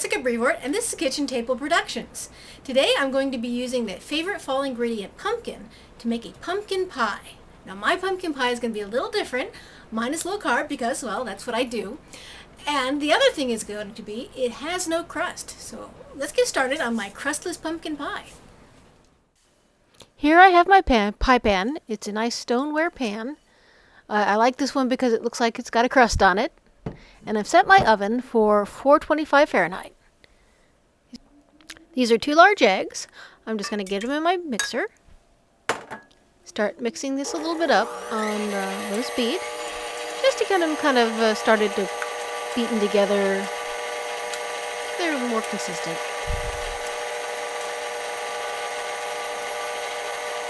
Jessica Brevoort, and this is Kitchen Table Productions. Today I'm going to be using the favorite fall ingredient, pumpkin, to make a pumpkin pie. Now my pumpkin pie is going to be a little different. Mine is low carb because, well, that's what I do. And the other thing is going to be, it has no crust. So let's get started on my crustless pumpkin pie. Here I have my pie pan. It's a nice stoneware pan. I like this one because it looks like it's got a crust on it. And I've set my oven for 425 Fahrenheit. These are 2 large eggs. I'm just going to get them in my mixer. Start mixing this a little bit up on low speed, just to kind of started to beaten together. They're more consistent.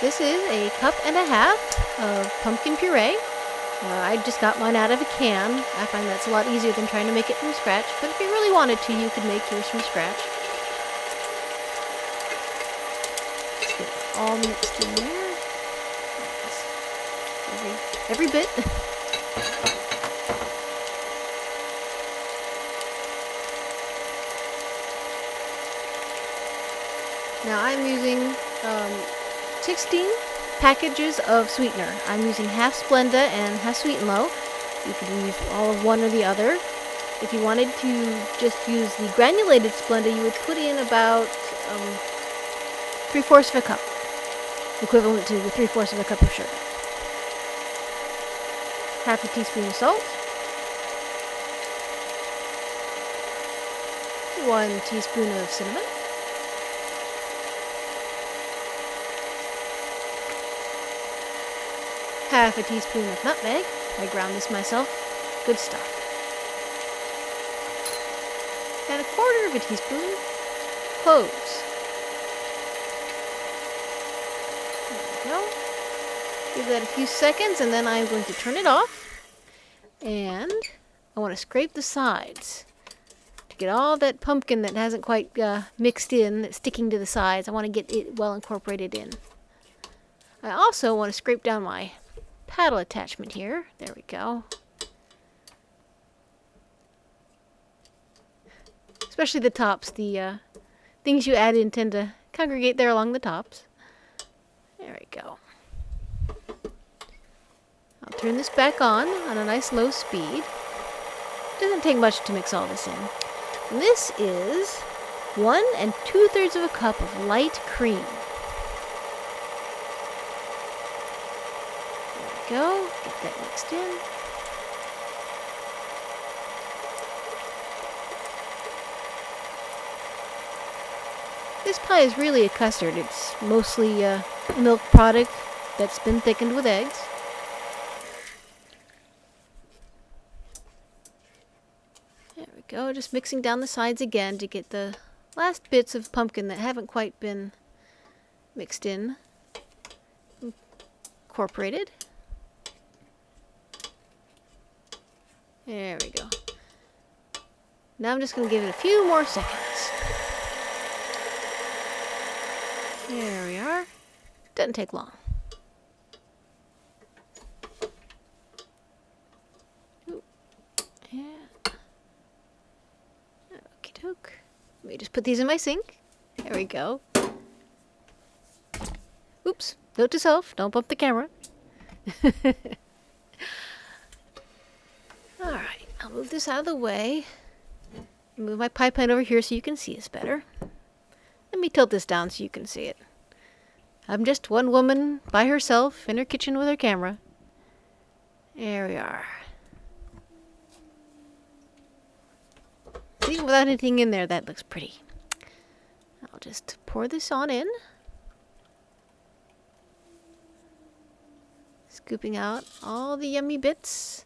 This is a cup and a half of pumpkin puree. I just got mine out of a can. I find that's a lot easier than trying to make it from scratch, but if you really wanted to, you could make yours from scratch. Just get it all mixed in there. Every bit. Now I'm using 16 packages of sweetener. I'm using half Splenda and half Sweet and Low. You could use all of one or the other. If you wanted to just use the granulated Splenda, you would put in about 3/4 of a cup, equivalent to 3/4 of a cup of sugar. Half a teaspoon of salt. 1 teaspoon of cinnamon. Half a teaspoon of nutmeg. I ground this myself. Good stuff. And 1/4 of a teaspoon cloves. There we go. Give that a few seconds and then I'm going to turn it off. And I want to scrape the sides to get all that pumpkin that hasn't quite mixed in, that's sticking to the sides. I want to get it well incorporated in. I also want to scrape down my paddle attachment here. There we go. Especially the tops. The things you add in tend to congregate there along the tops. There we go. I'll turn this back on a nice low speed. Doesn't take much to mix all this in. And this is 1 2/3 of a cup of light cream. Go, get that mixed in. This pie is really a custard. It's mostly a milk product that's been thickened with eggs. There we go, just mixing down the sides again to get the last bits of pumpkin that haven't quite been mixed in, incorporated. There we go. Now I'm just going to give it a few more seconds. There we are. Doesn't take long. Ooh. Yeah. Okie doke. Let me just put these in my sink. There we go. Oops. Note to self, don't bump the camera. Alright, I'll move this out of the way. Move my pie pan over here so you can see us better. Let me tilt this down so you can see it. I'm just one woman by herself in her kitchen with her camera. There we are. See, without anything in there, that looks pretty. I'll just pour this on in. Scooping out all the yummy bits.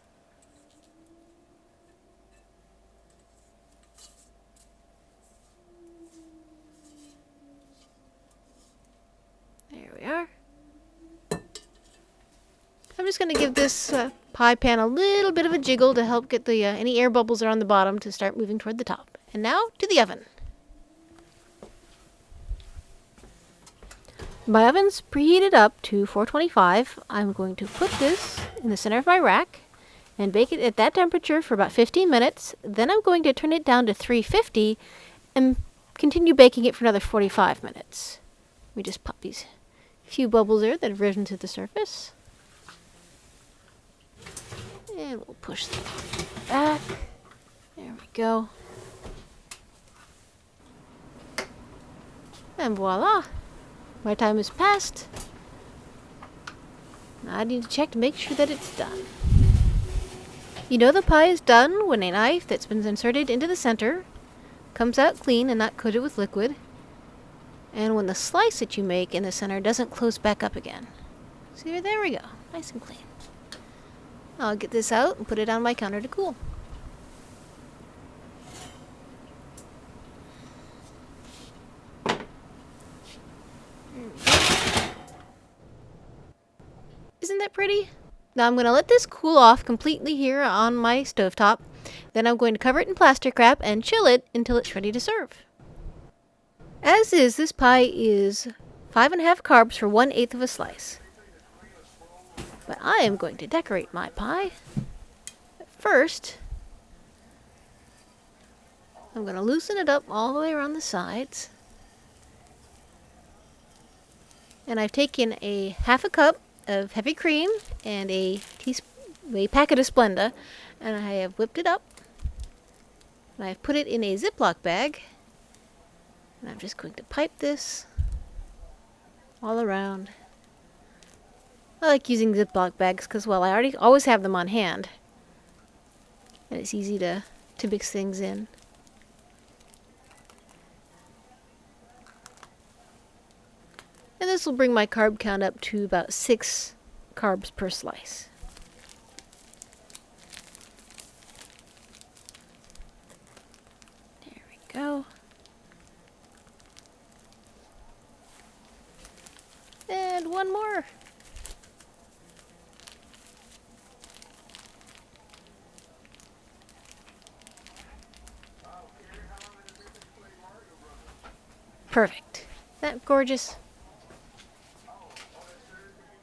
There we are. I'm just going to give this pie pan a little bit of a jiggle to help get the any air bubbles that are on the bottom to start moving toward the top. And now to the oven. My oven's preheated up to 425. I'm going to put this in the center of my rack and bake it at that temperature for about 15 minutes. Then I'm going to turn it down to 350 and continue baking it for another 45 minutes. We just pop these few bubbles there that have risen to the surface. And we'll push them back. There we go. And voila! My time has passed. I need to check to make sure that it's done. You know the pie is done when a knife that's been inserted into the center comes out clean and not coated with liquid, and when the slice that you make in the center doesn't close back up again. See, there we go. Nice and clean. I'll get this out and put it on my counter to cool. Isn't that pretty? Now I'm going to let this cool off completely here on my stovetop. Then I'm going to cover it in plastic wrap and chill it until it's ready to serve. As is, this pie is 5.5 carbs for 1/8 of a slice. But I am going to decorate my pie. But first, I'm going to loosen it up all the way around the sides. And I've taken a 1/2 cup of heavy cream and a packet of Splenda, and I have whipped it up. And I've put it in a Ziploc bag. And I'm just going to pipe this all around. I like using Ziploc bags because, well, I always have them on hand. And it's easy to mix things in. And this will bring my carb count up to about 6 carbs per slice. There we go. And one more. Perfect. Isn't that gorgeous?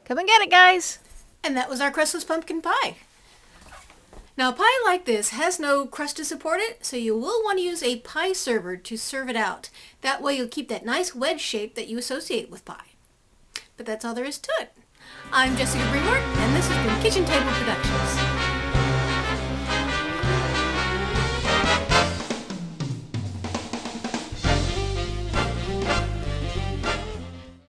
Come and get it, guys! And that was our crustless pumpkin pie. Now, a pie like this has no crust to support it, so you will want to use a pie server to serve it out. That way you'll keep that nice wedge shape that you associate with pie. But that's all there is to it. I'm Jessica Brewer, and this has been Kitchen Table Productions.